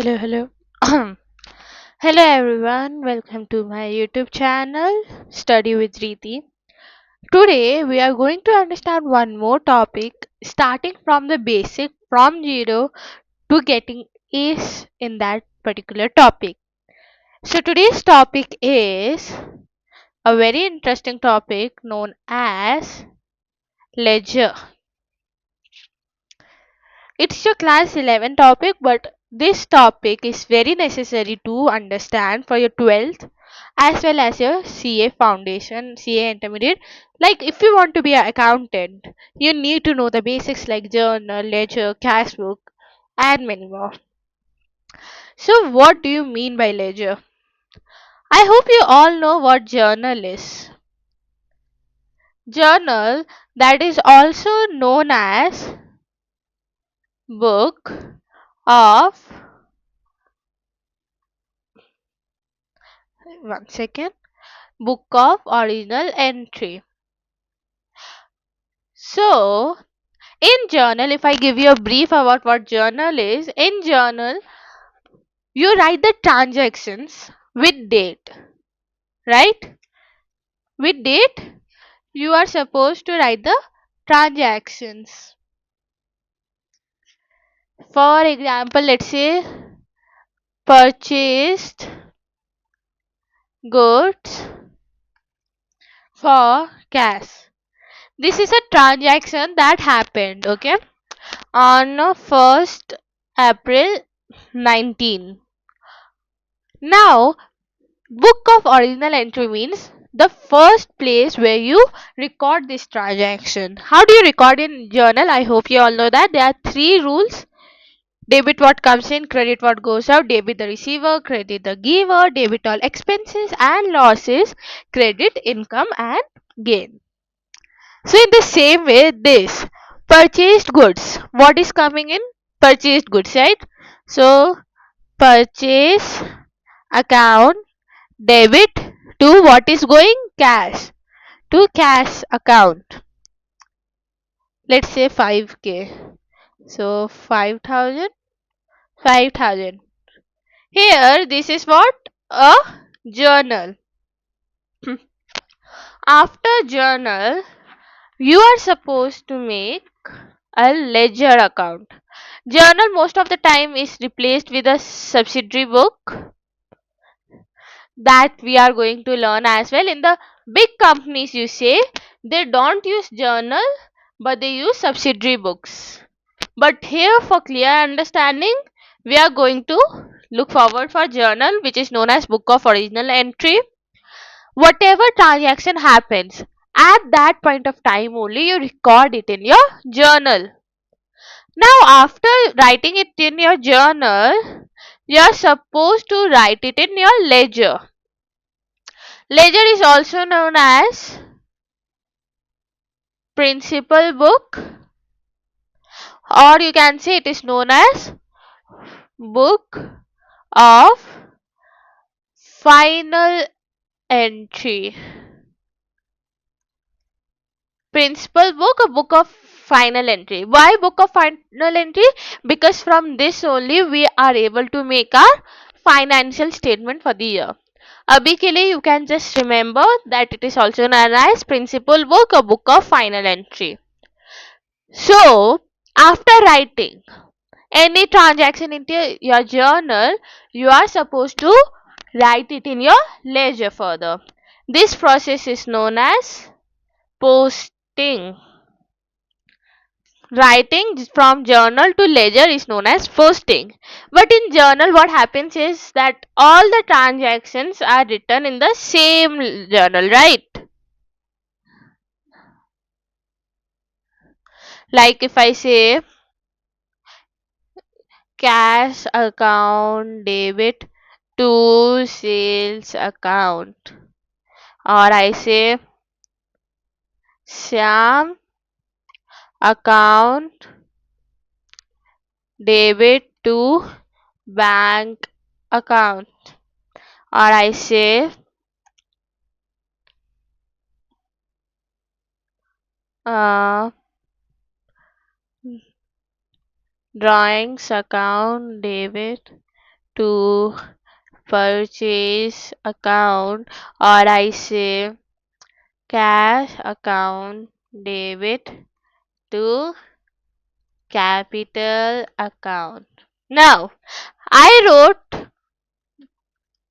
Hello. Hello everyone, welcome to my YouTube channel Study with Reeti. Today we are going to understand one more topic starting from the basic from zero to getting ace in that particular topic. So today's topic is a very interesting topic known as ledger. It's your class 11 topic, but this topic is very necessary to understand for your 12th as well as your CA foundation, CA intermediate. Like if you want to be an accountant, you need to know the basics like journal, ledger, cash book, and many more. So, what do you mean by ledger? I hope you all know what journal is. Journal, that is also known as book of, one second, book of original entry. So, in journal, if I give you a brief about what journal is, in journal, you write the transactions with date, right? With date, you are supposed to write the transactions. For example, let's say purchased goods for cash. This is a transaction that happened, okay, on 1st April 19. Now, book of original entry means the first place where you record this transaction. How do you record in journal? I hope you all know that there are three rules: debit what comes in, credit what goes out, debit the receiver, credit the giver, debit all expenses and losses, credit income and gain. So in the same way, this purchased goods, what is coming in? Purchased goods, right? So purchase account debit to what is going? Cash. To cash account. Let's say 5k. So 5,000. 5,000. Here this is what? A journal. After journal, you are supposed to make a ledger account. Journal most of the time is replaced with a subsidiary book that we are going to learn as well. In the big companies, you say they don't use journal but they use subsidiary books. But here, for clear understanding, we are going to look forward for journal, which is known as book of original entry. Whatever transaction happens at that point of time only, you record it in your journal. Now, after writing it in your journal, you are supposed to write it in your ledger. Ledger is also known as principal book, or you can say it is known as book of final entry. Principal book, a book of final entry. Why book of final entry? Because from this only we are able to make our financial statement for the year. Abhi ke liye you can just remember that it is also known as principal book, a book of final entry. So, after writing any transaction into your journal, you are supposed to write it in your ledger further. This process is known as posting. Writing from journal to ledger is known as posting. But in journal, what happens is that all the transactions are written in the same journal, right? Like if I say cash account debit to sales account, or I say Syam account debit to bank account, or I say uh, drawings account debit to purchase account, or I say cash account debit to capital account. Now, I wrote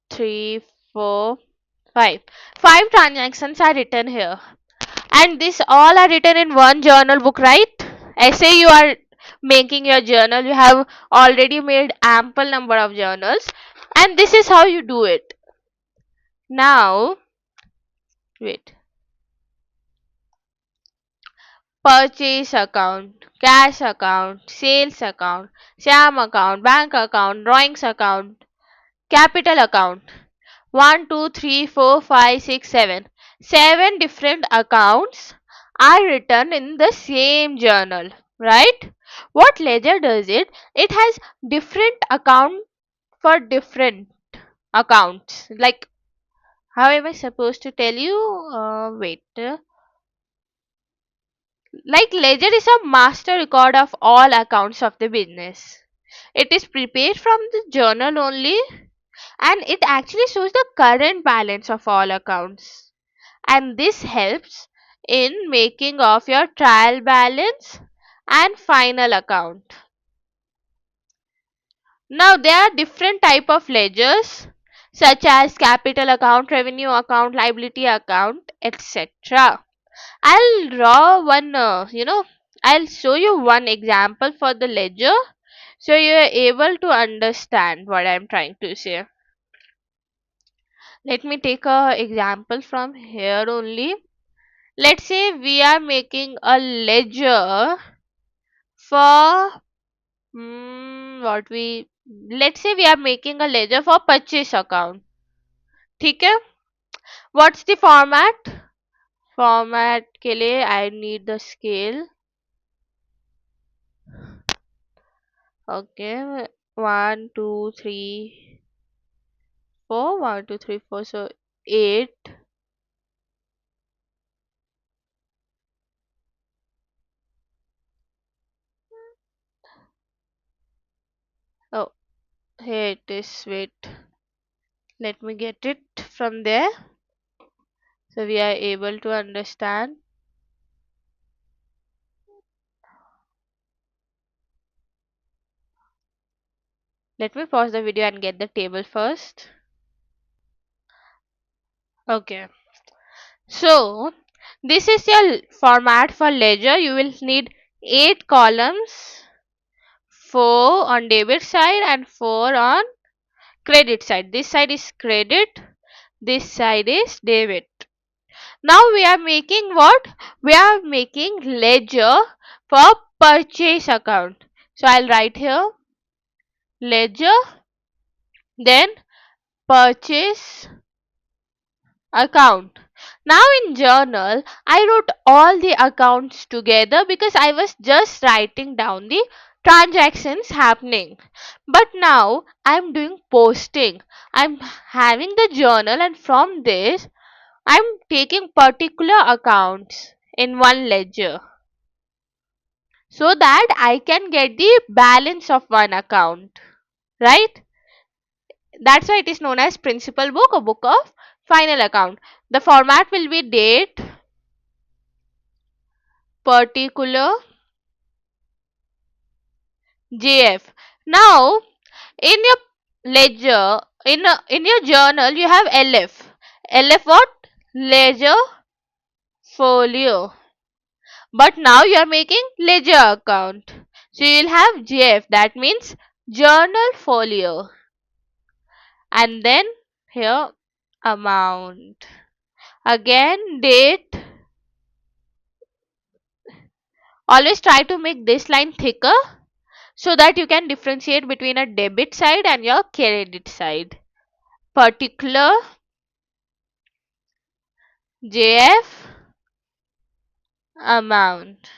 three, four, five. Five transactions are written here. And this all are written in one journal book, right? Say you are making your journal. You have already made ample number of journals. And this is how you do it. Now, wait. Purchase account, cash account, sales account, sham account, bank account, drawings account, capital account. 1, 2, 3, 4, 5, 6, 7. 7 different accounts are written in the same journal, right? What ledger does it? It has different account for different accounts. Like, how am I supposed to tell you? Wait. Like, ledger is a master record of all accounts of the business. It is prepared from the journal only, and it actually shows the current balance of all accounts. And this helps in making of your trial balance and final account. Now there are different type of ledgers such as capital account, revenue account, liability account, etc. I'll draw one, I'll show you one example for the ledger so you are able to understand what I'm trying to say. Let me take a example from here only. Let's say we are making a ledger for what we let's say we are making a ledger for purchase account. ठीक है? What's the format? Format के लिए I need the scale. Okay, 1, 2, 3, 4. 1, 2, 3, 4. So 8. Oh, here it is. Wait, let me get it from there so we are able to understand. Let me pause the video and get the table first. Okay. So, this is your format for ledger. You will need 8 columns, 4 on debit side and 4 on credit side. This side is credit, this side is debit. Now we are making what? We are making ledger for purchase account. So, I'll write here ledger, then purchase account. Now in journal, I wrote all the accounts together because I was just writing down the transactions happening. But now I'm doing posting. I'm having the journal, and from this I'm taking particular accounts in one ledger so that I can get the balance of one account, right? That's why it is known as principal book or book of final account. The format will be date, particular, JF. Now, in your ledger, in your journal, you have LF. LF what? Ledger folio. But now you are making ledger account. So you will have JF. That means journal folio. And then here amount. Again date. Always try to make this line thicker so that you can differentiate between a debit side and your credit side. Particular, JF, amount.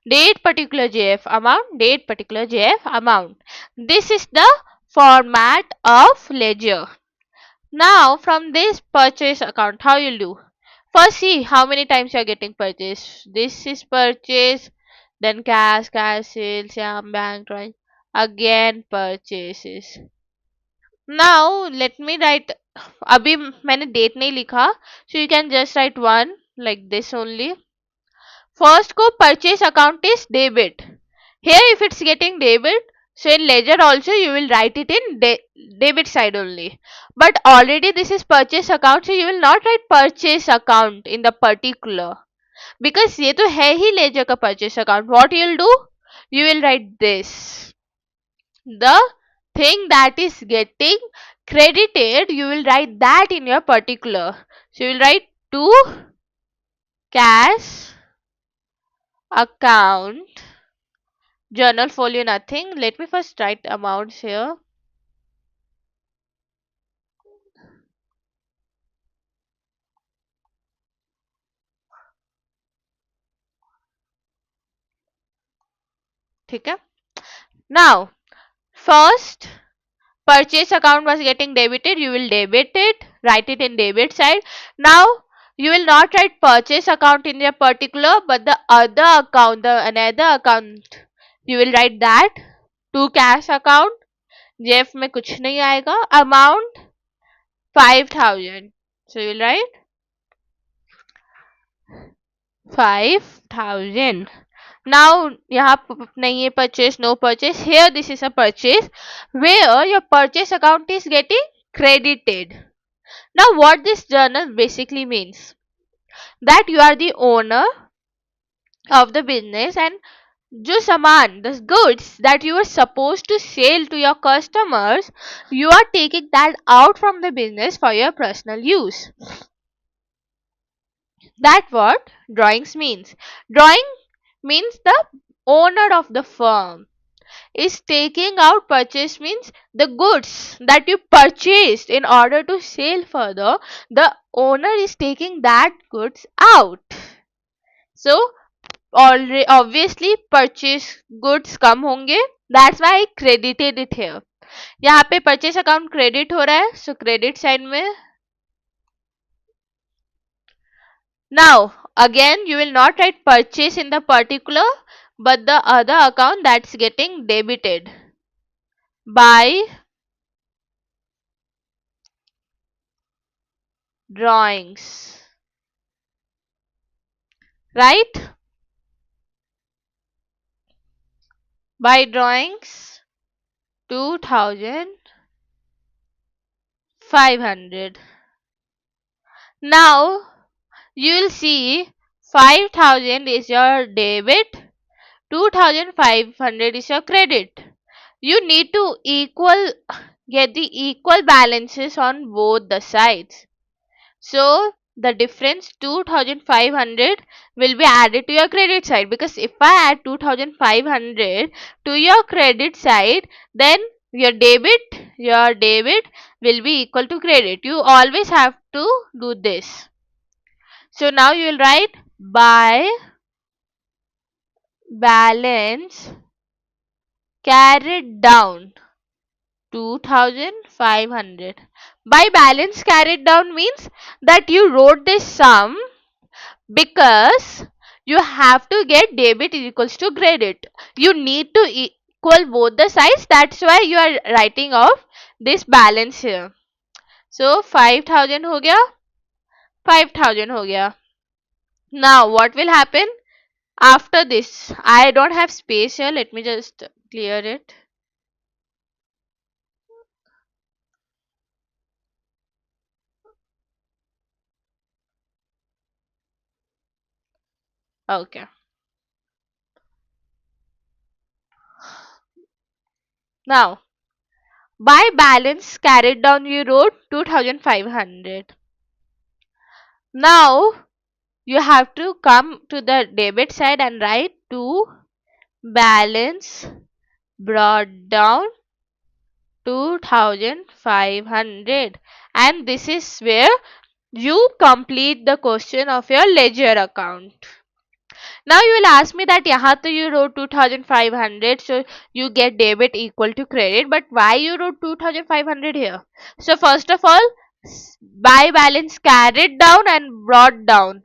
Date, particular JF amount, date, particular JF amount. This is the format of ledger. Now from this purchase account, how you'll do? First see how many times you are getting purchase. This is purchase, then cash, sales, bank, drawing. Again purchases. Now let me write. अभी मैंने date नहीं लिखा, so you can just write one like this only. First को purchase account is debit. Here if it's getting debit, so in ledger also you will write it in debit side only. But already this is purchase account, so you will not write purchase account in the particular. Because ये तो है ही ledger का purchase account. What you will do? You will write this. The thing that is getting credited, you will write that in your particular. So you will write to cash account, journal folio nothing. Let me first write amounts here. ठीक है. Now first purchase account was getting debited, you will debit it, write it in debit side. Now you will not write purchase account in your particular, but the other account, the another account, you will write that to cash account. Jeff में कुछ नहीं आएगा. Amount 5,000. So you will write 5,000. Now यहाँ नहीं है purchase, no purchase. Here this is a purchase where your purchase account is getting credited. Now what this journal basically means, that you are the owner of the business, and जो सामान, the goods that you are supposed to sell to your customers, you are taking that out from the business for your personal use. That what drawings means. Drawing means the owner of the firm is taking out. Purchase means the goods that you purchased in order to sell further, the owner is taking that goods out. So already obviously purchase goods कम होंगे, that's why I credited it here. यहाँ पे purchase account credit हो रहा है, so credit side में. Now again you will not write purchase in the particular, but the other account that's getting debited by drawings, right? By drawings 2,500. Now you will see 5,000 is your debit, 2,500 is your credit. You need to get the equal balances on both the sides. So the difference 2,500 will be added to your credit side, because if I add 2,500 to your credit side, then your debit will be equal to credit. You always have to do this. So now you will write by balance carried down 2,500. By balance carried down means that you wrote this sum because you have to get debit is equals to credit. You need to equal both the sides. That's why you are writing off this balance here. So 5,000 हो गया, 5,000 हो गया. Now what will happen after this? I don't have space here. Let me just clear it. Okay. Now by balance carried down you wrote 2,500. Now you have to come to the debit side and write to balance brought down 2,500, and this is where you complete the question of your ledger account. Now you will ask me that yahan to you wrote 2,500, so you get debit equal to credit, but why you wrote 2,500 here? So first of all, by balance carried down and brought down,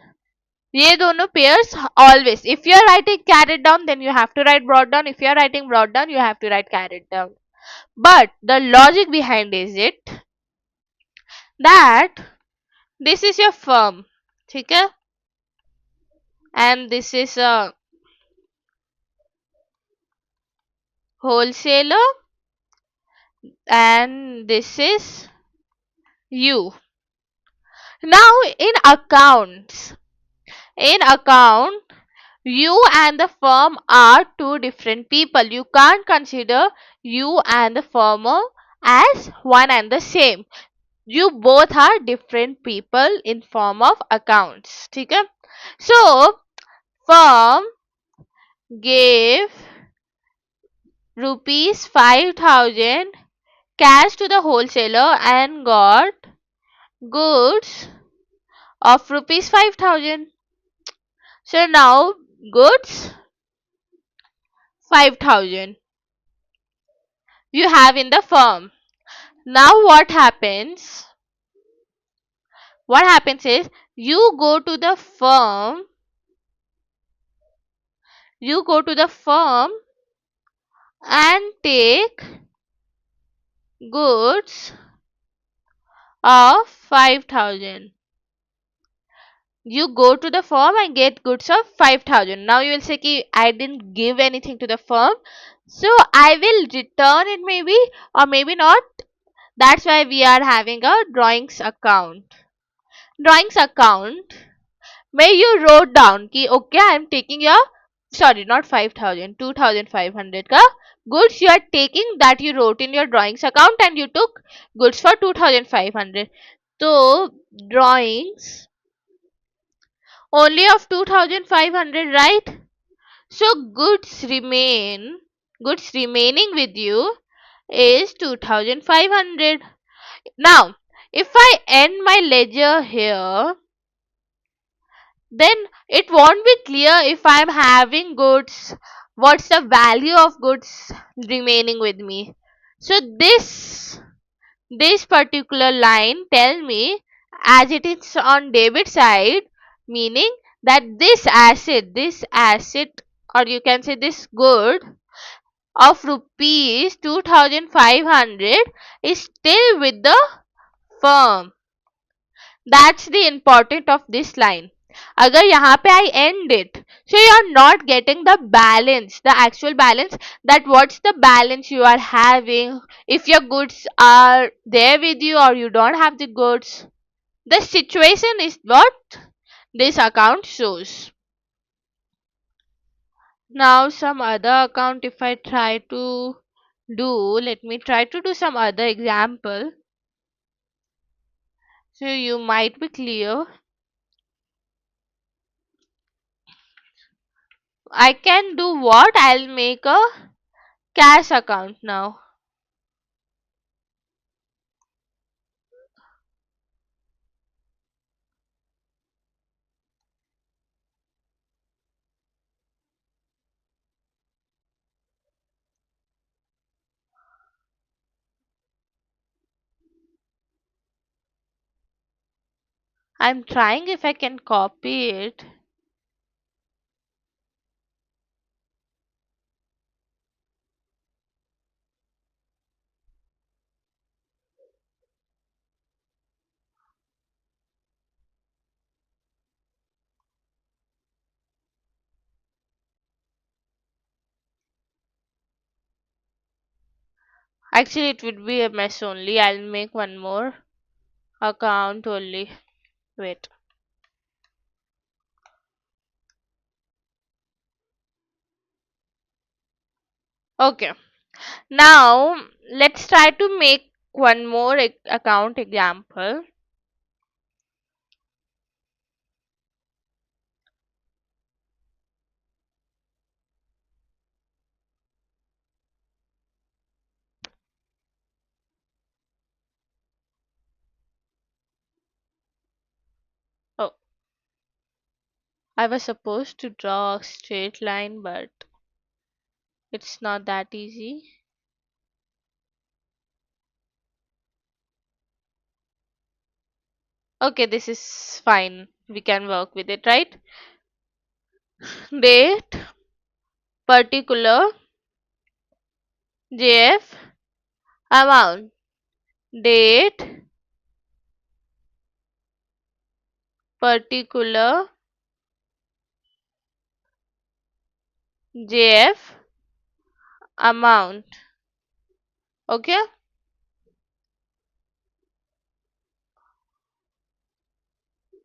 ये दोनों pairs always, if you are writing carried down then you have to write brought down, if you are writing brought down you have to write carried down. But the logic behind is it that this is your firm, okay? And this is a wholesaler, and this is you. Now in account, you and the firm are two different people. You can't consider you and the firm as one and the same. You both are different people in form of accounts. Okay? So firm gave rupees 5,000 cash to the wholesaler and got goods of rupees 5,000. So now goods 5,000 you have in the firm. Now what happens is you go to the firm, you go to the firm and take goods of 5,000. You go to the firm and get goods of 5,000. Now you will say ki I didn't give anything to the firm, so I will return it maybe or maybe not. That's why we are having a drawings account. Drawings account where you wrote down ki okay, I am taking your, sorry, not 5,000, 2,500 ka goods you are taking, that you wrote in your drawings account, and you took goods for 2,500. So drawings only of 2,500, right? So goods remaining with you is 2,500. Now if I end my ledger here, then it won't be clear if I'm having goods, what's the value of goods remaining with me. So this particular line tell me, as it is on debit side, meaning that this asset, or you can say this good of rupees 2,500 is still with the firm. That's the important of this line. अगर यहाँ पे I end it, so you are not getting the balance, the actual balance, that what's the balance you are having, if your goods are there with you or you don't have the goods. The situation is what this account shows. Now some other account, if I try to do, let me try to do some other example, so you might be clear. I can do what? I'll make a cash account now. I'm trying if I can copy it. Actually, it would be a mess only. I'll make one more account only. Wait. Okay. Now, let's try to make one more account example. Oh, I was supposed to draw a straight line, but it's not that easy. Okay, this is fine. We can work with it, right? Date, particular, JF, amount, date, particular, JF, amount. Okay,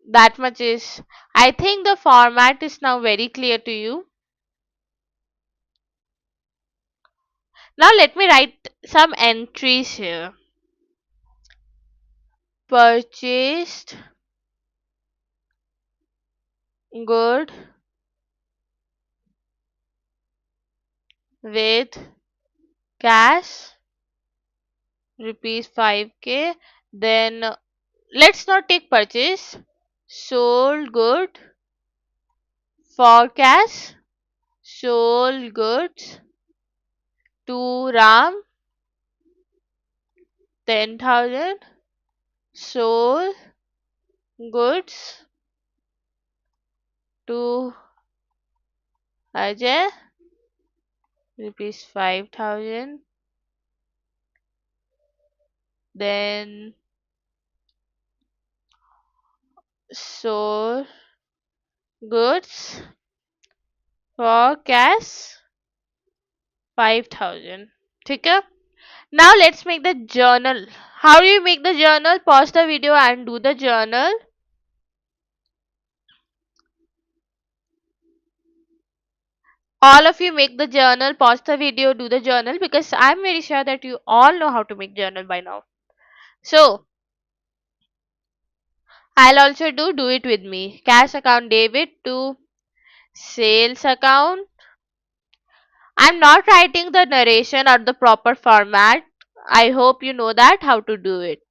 that much is, I think the format is now very clear to you. Now let me write some entries here. Purchased good with cash rupees 5k. Then let's not take purchase. Sold good for cash. Sold goods to Ram 10,000. Sold goods to Ajay rupees 5,000. Then sold goods for cash 5,000. Okay? Now let's make the journal. How do you make the journal? Pause the video and do the journal. All of you make the journal, pause the video, do the journal, because I'm very sure that you all know how to make journal by now. So I'll also do it with me. Cash account debit to sales account. I'm not writing the narration or the proper format. I hope you know that how to do it.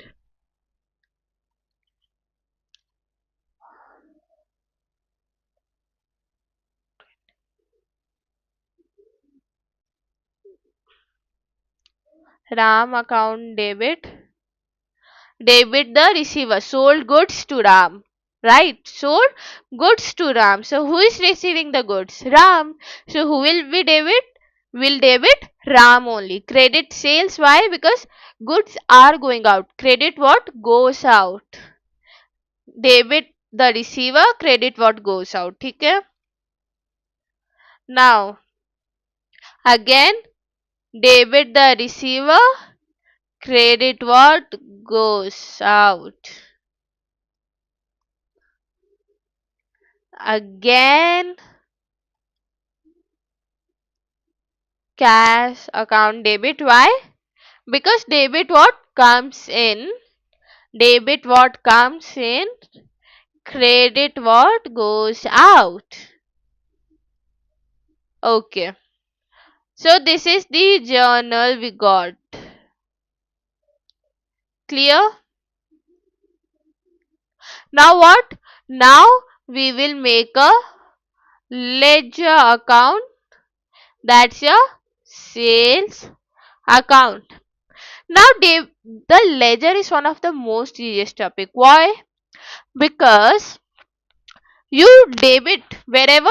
Ram account debit. Debit the receiver. Sold goods to Ram. Right? Sold goods to Ram. So who is receiving the goods? Ram. So who will be debit? Will debit Ram only. Credit sales. Why? Because goods are going out. Credit what goes out. Debit the receiver. Credit what goes out. Okay? Now again debit the receiver. Credit what goes out. Again cash account debit. Why? Because debit what comes in. Debit what comes in. Credit what goes out. Okay. So this is the journal we got. Clear? Now what? Now we will make a ledger account. That's your sales account. Now the ledger is one of the most easiest topic. Why? Because you debit wherever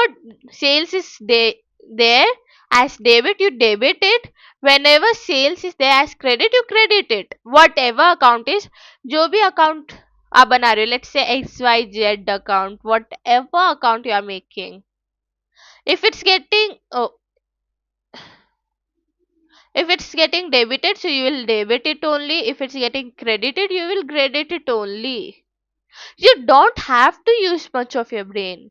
sales is there as debit, you debit it. Whenever sales is there as credit, you credit it. Whatever account is, जो भी account आप बना रहे हो, let's say XYZ account, whatever account you are making, if it's getting if it's getting debited, so you will debit it only. If it's getting credited, you will credit it only. You don't have to use much of your brain,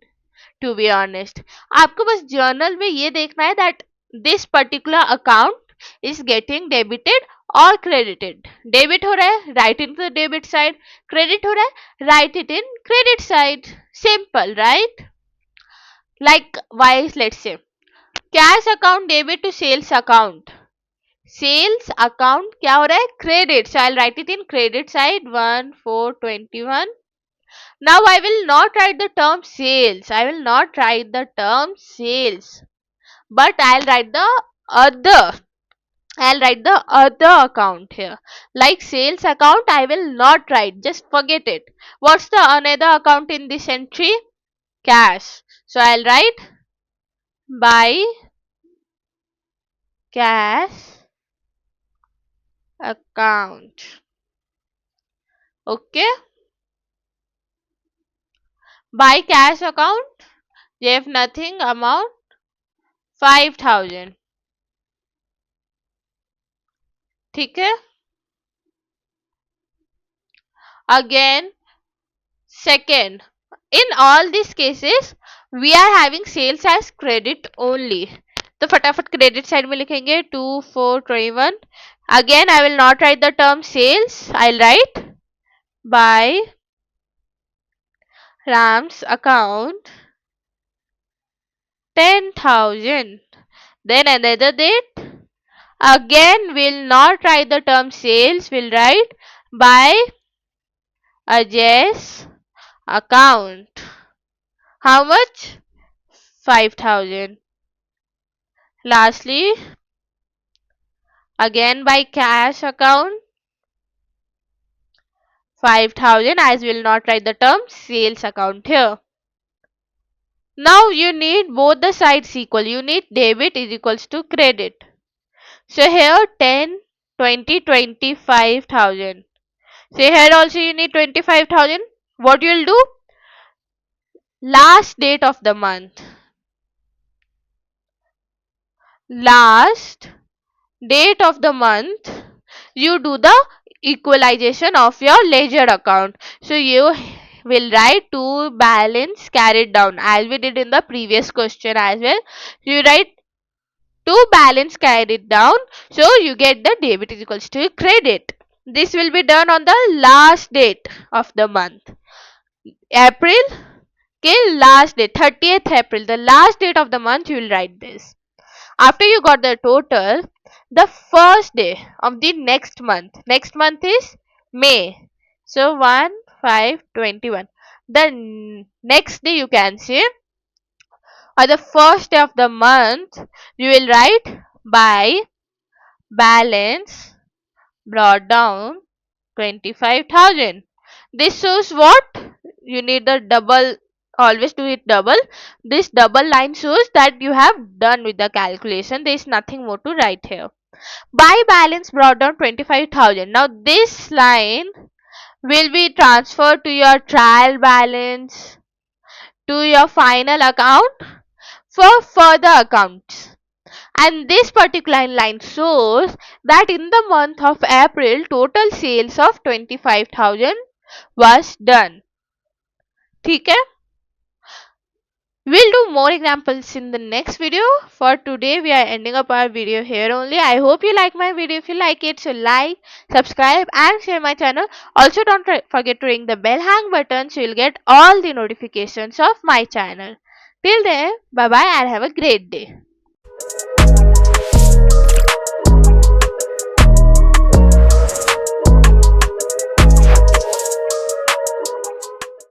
to be honest. आपको बस journal में ये देखना है that this particular account is getting debited or credited. Debit हो रहा है, write it in the debit side. Credit हो रहा है, write it in credit side. Simple, right? Likewise, let's say cash account debit to sales account. Sales account क्या हो रहा है? Credit. So I'll write it in credit side 1/4/21. Now I will not write the term sales. I will not write the term sales. But I'll write the other. I'll write the other account here. Like sales account, I will not write. Just forget it. What's the another account in this entry? Cash. So I'll write buy cash account. Okay. By cash account, they have nothing amount 5,000. ठीक है. Again, second, in all these cases we are having sales as credit only. तो फटाफट credit side में लिखेंगे 2/4/21. Again, I will not write the term sales. I'll write by Ram's account 10,000. Then another date. Again, will not write the term sales. Will write by Ajay's account. How much? 5,000. Lastly, again by cash account 5,000, as will not write the term sales account here. Now you need both the sides equal. You need debit is equals to credit. So here 10, 20, 25,000. So here also you need 25,000. What you will do? Last date of the month. Last date of the month, you do the equalization of your ledger account. So you will write to balance carried down as we did in the previous question as well. You write to balance carried down, so you get the debit is equals to credit. This will be done on the last date of the month. April till last date 30th April, the last date of the month, you will write this. After you got the total, the first day of the next month is May. So 1/5/21. The next day you can say, or the first day of the month, you will write by balance brought down 25,000. This shows what? You need the double, always do it double. This double line shows that you have done with the calculation. There is nothing more to write here. By balance brought down 25,000. Now this line will be transferred to your trial balance, to your final account for further accounts. And this particular line shows that in the month of April, total sales of 25,000 was done. ठीक है? We'll do more examples in the next video. For today, we are ending up our video here only. I hope you like my video. If you like it, so like, subscribe and share my channel. Also, don't forget to ring the bell hang button so you'll get all the notifications of my channel. Till then, bye bye and have a great day.